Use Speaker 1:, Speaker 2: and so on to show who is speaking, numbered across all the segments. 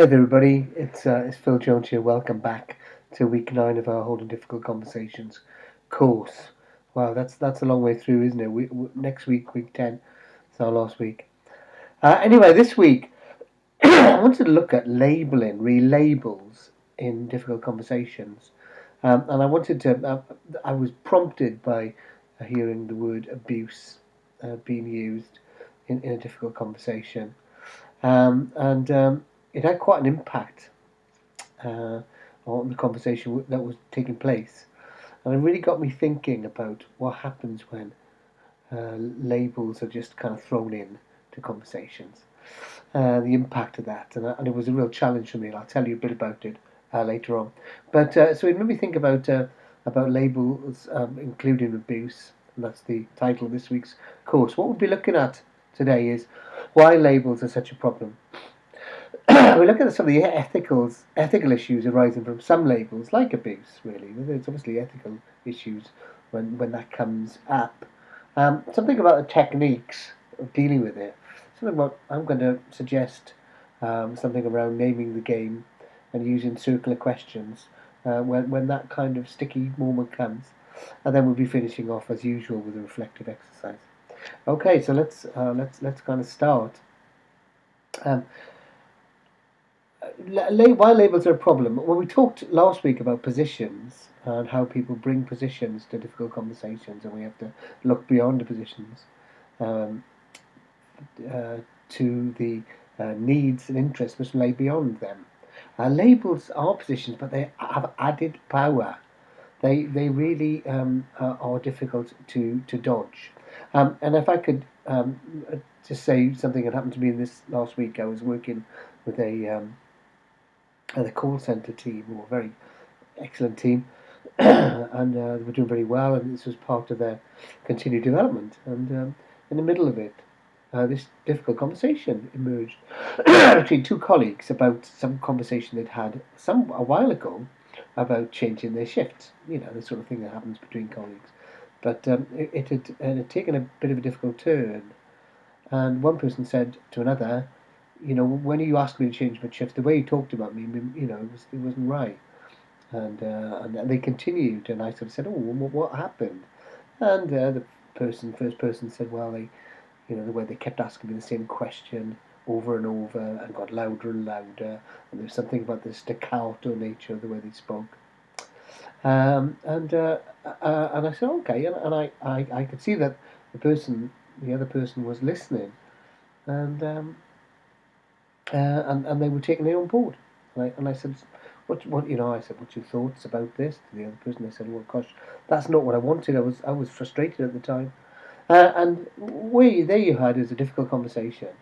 Speaker 1: Hi there, everybody. It's Phil Jones here. Welcome back to week 9 of our Holding Difficult Conversations course. Wow, that's a long way through, isn't it? Next week, week 10, it's our last week. Anyway, this week I wanted to look at labeling, relabels in difficult conversations, and I wanted to. I was prompted by hearing the word abuse being used in a difficult conversation, and it had quite an impact uh, on the conversation that was taking place. And it really got me thinking about what happens when labels are just kind of thrown in to conversations, the impact of that. And it was a real challenge for me, and I'll tell you a bit about it later on. But so it made me think about labels, including abuse, and that's the title of this week's course. What we'll be looking at today is why labels are such a problem. We look at some of the ethical issues arising from some labels, like abuse. Really, there's obviously ethical issues when that comes up. Something about the techniques of dealing with it. Something about I'm going to suggest something around naming the game and using circular questions when that kind of sticky moment comes, and then we'll be finishing off as usual with a reflective exercise. Okay, so let's kind of start. Um, why labels are a problem? Well, we talked last week about positions and how people bring positions to difficult conversations, and we have to look beyond the positions um, uh, to the needs and interests which lay beyond them. Labels are positions, but they have added power. They really are difficult to dodge. And if I could just say something that happened to me in this last week, I was working with the call centre team, who were a very excellent team, and they were doing very well, and this was part of their continued development. And in the middle of it, this difficult conversation emerged between two colleagues about some conversation they'd had a while ago about changing their shifts. You know, the sort of thing that happens between colleagues. But it had taken a bit of a difficult turn, and one person said to another, when you asked me to change my shift, the way you talked about me, it wasn't right. And they continued, and I sort of said, "Oh, what happened?" And the first person said, "Well, the way they kept asking me the same question over and over, and got louder and louder, and there was something about the staccato nature of the way they spoke." And I said, "Okay," and I could see that the other person, was listening, and and they were taking it on board. And I said, I said, "What's your thoughts about this?" To the other person, they said, "Well, gosh, that's not what I wanted. I was frustrated at the time." And there you had is a difficult conversation.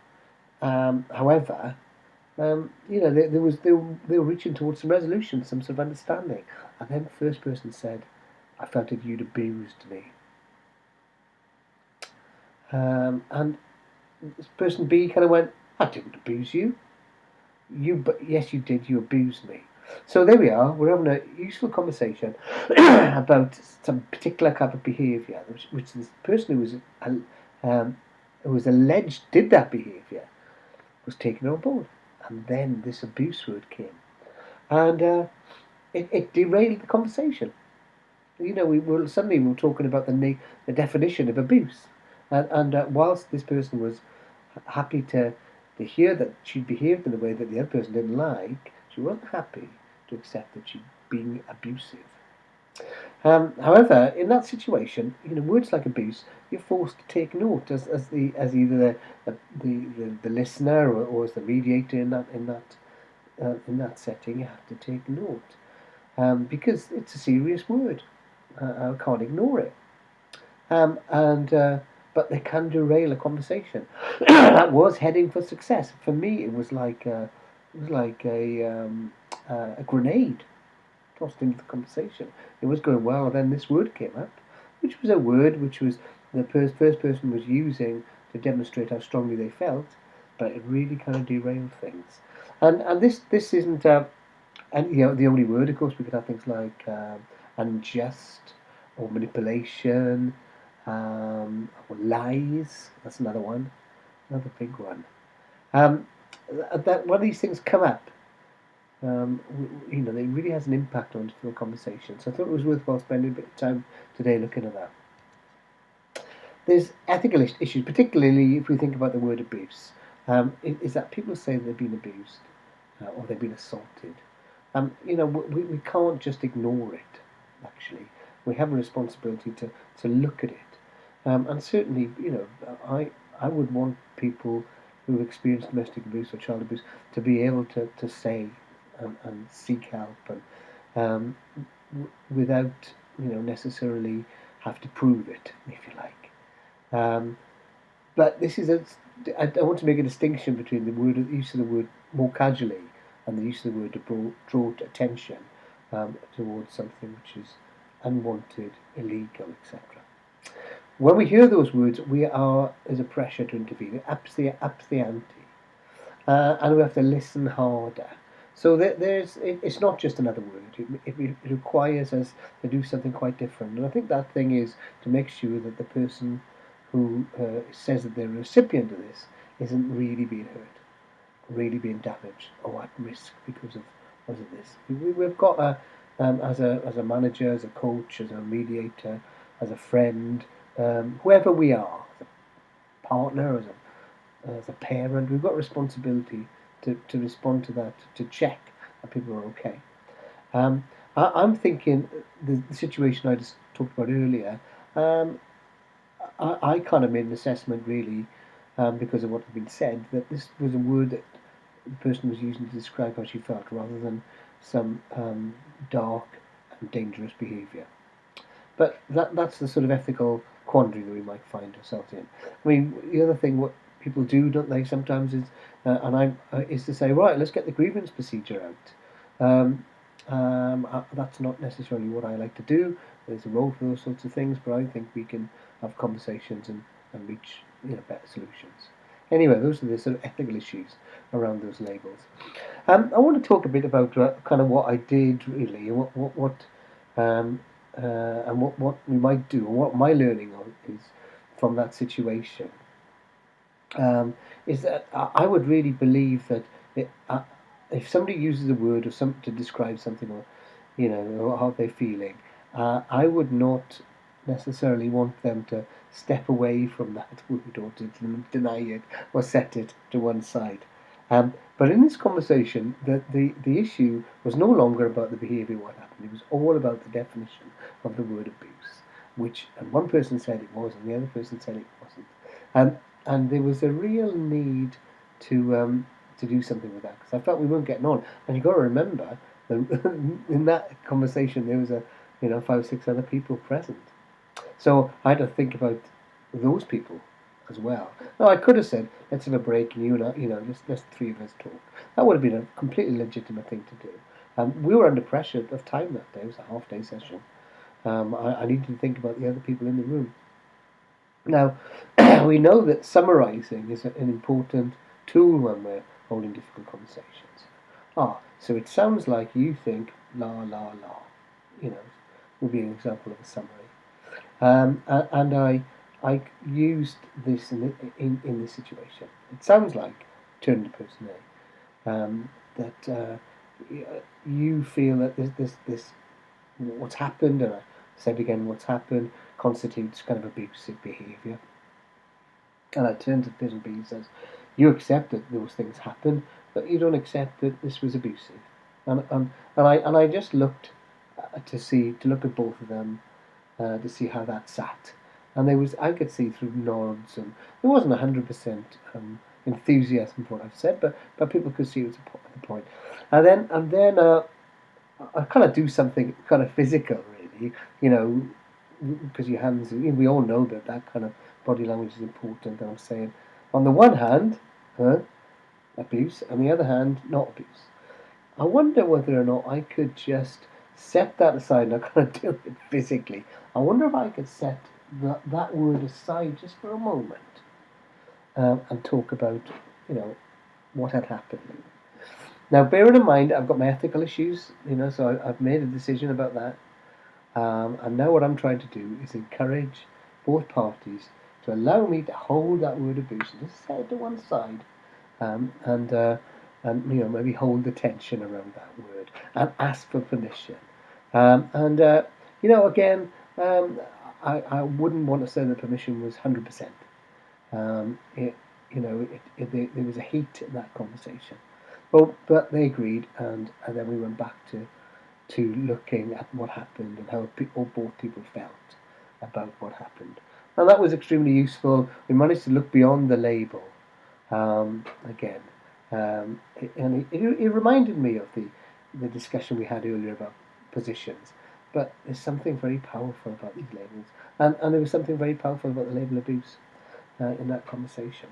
Speaker 1: However, they were reaching towards some resolution, some sort of understanding. And then the first person said, "I felt that you'd abused me." And this person B kind of went, "I didn't abuse you. But yes, you did. You abused me." So there we are. We're having a useful conversation about some particular type of behaviour, which this person who was alleged did that behaviour was taken on board, and then this abuse word came, and it derailed the conversation. We were talking about the definition of abuse, and whilst this person was happy to hear that she behaved in a way that the other person didn't like, she wasn't happy to accept that she'd been abusive. However, in that situation, words like abuse, you're forced to take note as either the listener or as the mediator in that setting. You have to take note because it's a serious word. I can't ignore it. And But they can derail a conversation. That was heading for success. For me, it was like a grenade tossed into the conversation. It was going well, and then this word came up, which was a word which was the first person was using to demonstrate how strongly they felt, but it really kind of derailed things. And this isn't the only word. Of course, we could have things like unjust or manipulation or lies. That's another one, another big one. Um, that one of these things come up it really has an impact on difficult conversations. So I thought it was worthwhile spending a bit of time today looking at that. There's ethical issues, particularly if we think about the word abuse. Is that people say they've been abused or they've been assaulted. We can't just ignore it. Actually, we have a responsibility to look at it. And certainly, I would want people who've experienced domestic abuse or child abuse to be able to say and seek help and without necessarily have to prove it, if you like. But I want to make a distinction between the use of the word more casually and the use of the word to draw attention towards something which is unwanted, illegal, etc. When we hear those words, there's a pressure to intervene. It ups the ante, and we have to listen harder. So it's not just another word. It requires us to do something quite different. And I think that thing is to make sure that the person who says that they're a recipient of this isn't really being hurt, really being damaged, or at risk because of this. We've got as a manager, as a coach, as a mediator, as a friend, whoever we are, as a partner, as a parent, we've got responsibility to respond to that, to check that people are okay. I'm thinking the situation I just talked about earlier. I kind of made an assessment really because of what had been said that this was a word that the person was using to describe how she felt rather than some dark and dangerous behaviour. But that's the sort of ethical quandary that we might find ourselves in. I mean, the other thing what people do, don't they, sometimes is to say, right, let's get the grievance procedure out. That's not necessarily what I like to do. There's a role for those sorts of things, but I think we can have conversations and reach better solutions. Anyway, those are the sort of ethical issues around those labels. I want to talk a bit about kind of what I did really, and um, what we might do, and what my learning is from that situation. Is that I would really believe that if somebody uses a word or some to describe something, or or how they're feeling, I would not necessarily want them to step away from that word or to deny it or set it to one side. But in this conversation, the issue was no longer about the behaviour, what happened. It was all about the definition of the word abuse, and one person said it was, and the other person said it wasn't. And there was a real need to do something with that because I felt we weren't getting on. And you've got to remember that in that conversation there was 5 or 6 other people present. So I had to think about those people as well. Now I could have said, let's have a break and let's the three of us talk. That would have been a completely legitimate thing to do. We were under pressure of time that day. It was a half-day session. I needed to think about the other people in the room. Now, we know that summarising is an important tool when we're holding difficult conversations. So it sounds like you think la la la, would be an example of a summary. And I used this in this situation. It sounds like turn to person A. That you feel that this what's happened, and I said again what's happened constitutes kind of abusive behaviour. And I turned to person B and says, you accept that those things happen, but you don't accept that this was abusive. And I just looked to look at both of them to see how that sat. And I could see through nods, and there wasn't 100% enthusiasm for what I've said, but people could see it was the point. And then I kind of do something kind of physical, really, because your hands. We all know that kind of body language is important. And I'm saying, on the one hand, abuse, on the other hand, not abuse. I wonder whether or not I could just set that aside, and I kind of do it physically. I wonder if I could set that word aside just for a moment and talk about, what had happened. Now, bearing in mind, I've got my ethical issues, so I've made a decision about that. And now what I'm trying to do is encourage both parties to allow me to hold that word abuse and just set it to one side and and maybe hold the tension around that word and ask for permission. And again, I wouldn't want to say the permission was 100%. It, there was a heat in that conversation. But they agreed, and then we went back to looking at what happened and how both people felt about what happened. And that was extremely useful. We managed to look beyond the label again. It reminded me of the discussion we had earlier about positions. But there's something very powerful about these labels. And there was something very powerful about the label abuse in that conversation.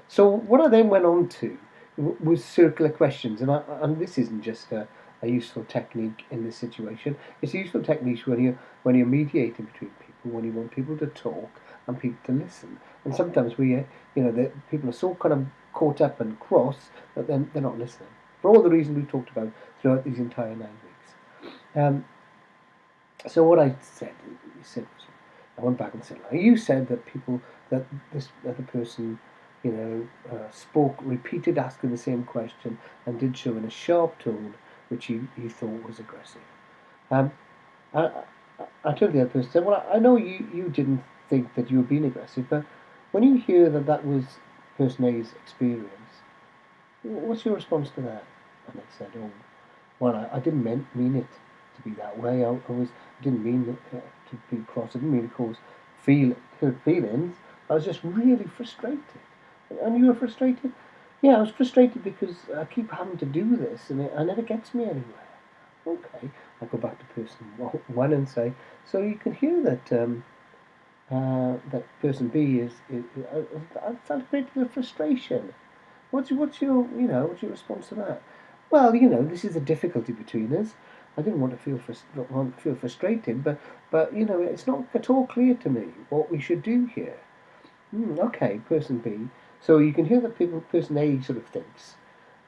Speaker 1: So what I then went on to was circular questions, and this isn't just a useful technique in this situation. It's a useful technique when you're mediating between people, when you want people to talk and people to listen. And sometimes the people are so kind of caught up and cross that they're not listening for all the reasons we've talked about throughout these entire 9 weeks. So what I said, I went back and said, you said that this other person, spoke, repeated asking the same question and did so in a sharp tone, which you thought was aggressive. Um, I, I told the other person, said, well, I know you didn't think that you were being aggressive, but when you hear that was person A's experience, what's your response to that? And I said, oh, well, I didn't mean it to be that way. I didn't mean to be cross. I didn't mean to cause hurt feelings. I was just really frustrated. And you were frustrated? Yeah, I was frustrated because I keep having to do this and it never gets me anywhere. Okay, I go back to person one and say, so you can hear that that person B I felt a great deal of frustration. What's your response to that? Well, this is a difficulty between us. I didn't want to feel frustrated, but it's not at all clear to me what we should do here. Okay, person B. So you can hear that person A sort of thinks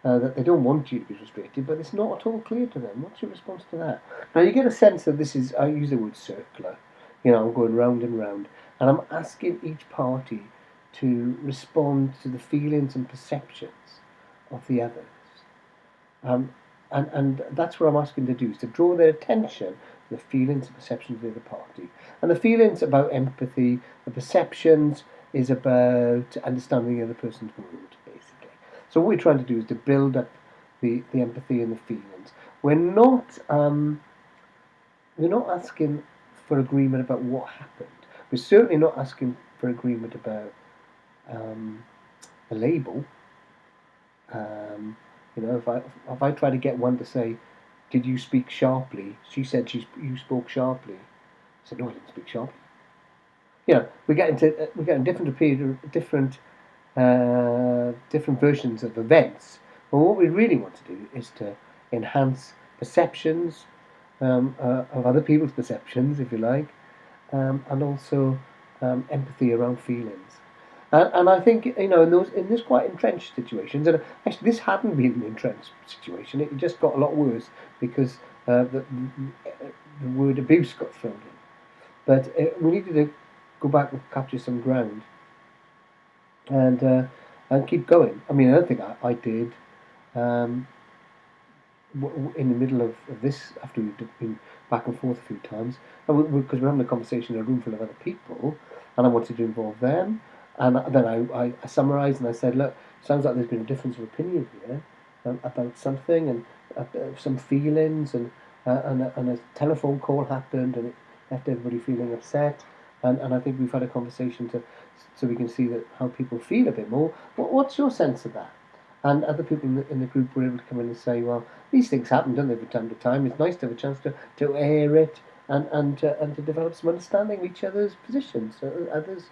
Speaker 1: that they don't want you to be frustrated, but it's not at all clear to them. What's your response to that? Now you get a sense that this is, I use the word circular. I'm going round and round, and I'm asking each party to respond to the feelings and perceptions of the others. And that's what I'm asking to do, is to draw their attention to the feelings and perceptions of the other party. And the feelings about empathy, the perceptions is about understanding the other person's world, basically. So what we're trying to do is to build up the empathy and the feelings. We're not asking for agreement about what happened. We're certainly not asking for agreement about a label. If I try to get one to say, "Did you speak sharply?" She said you spoke sharply. I said, "No, I didn't speak sharply." We get different versions of events. But what we really want to do is to enhance perceptions of other people's perceptions, if you like, and also empathy around feelings. And I think in this quite entrenched situations, and actually this hadn't been an entrenched situation. It just got a lot worse because the word abuse got thrown in. But we needed to go back and capture some ground and keep going. I mean, I don't think I did. In the middle of this, after we've been back and forth a few times, because we're having a conversation in a room full of other people, and I wanted to involve them, and then I summarised and I said, look, sounds like there's been a difference of opinion here about something, and some feelings, and a telephone call happened, and it left everybody feeling upset, and I think we've had a conversation so we can see that how people feel a bit more. What's your sense of that? And other people in the group were able to come in and say, well, these things happen, don't they, from time to time. It's nice to have a chance to air it and to develop some understanding of each other's positions, others'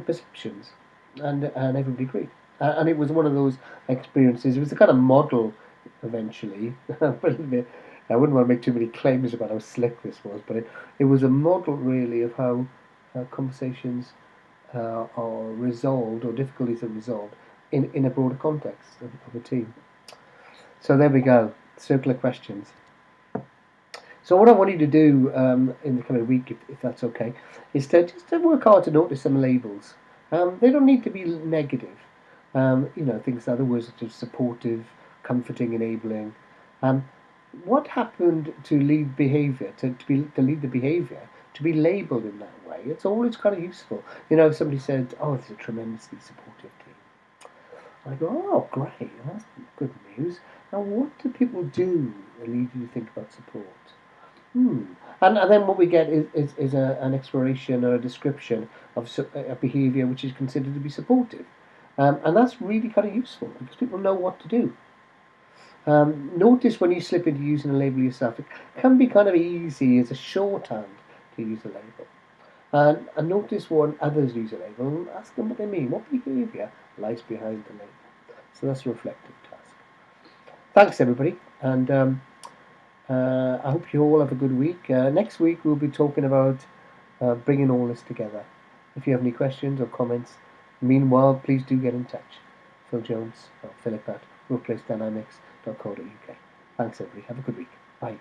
Speaker 1: perceptions. And everybody agreed. And it was one of those experiences. It was a kind of model, eventually. I wouldn't want to make too many claims about how slick this was, but it was a model, really, of how conversations are resolved, or difficulties are resolved, in a broader context of a team. So there we go, circular questions. So what I want you to do in the coming week, if that's okay, is to work hard to notice some labels. They don't need to be negative. Things, other words such as supportive, comforting, enabling. Um, what happened to lead behaviour, to lead the behaviour, to be labelled in that way? It's always kind of useful. If somebody said, "Oh, it's a tremendously supportive team," I go, "Oh, great, that's good news." Now, what do people do that lead you to think about support? And then what we get is an exploration or a description of a behaviour which is considered to be supportive. And that's really kind of useful because people know what to do. Notice when you slip into using a label yourself, it can be kind of easy as a shorthand to use a label. And notice when others use a label and ask them what they mean. What behaviour lies behind the label? So that's a reflective task. Thanks, everybody. And I hope you all have a good week. Next week, we'll be talking about bringing all this together. If you have any questions or comments, meanwhile, please do get in touch. Phil Jones or Philip at workplacedynamics.co.uk. Thanks, everybody. Have a good week. Bye.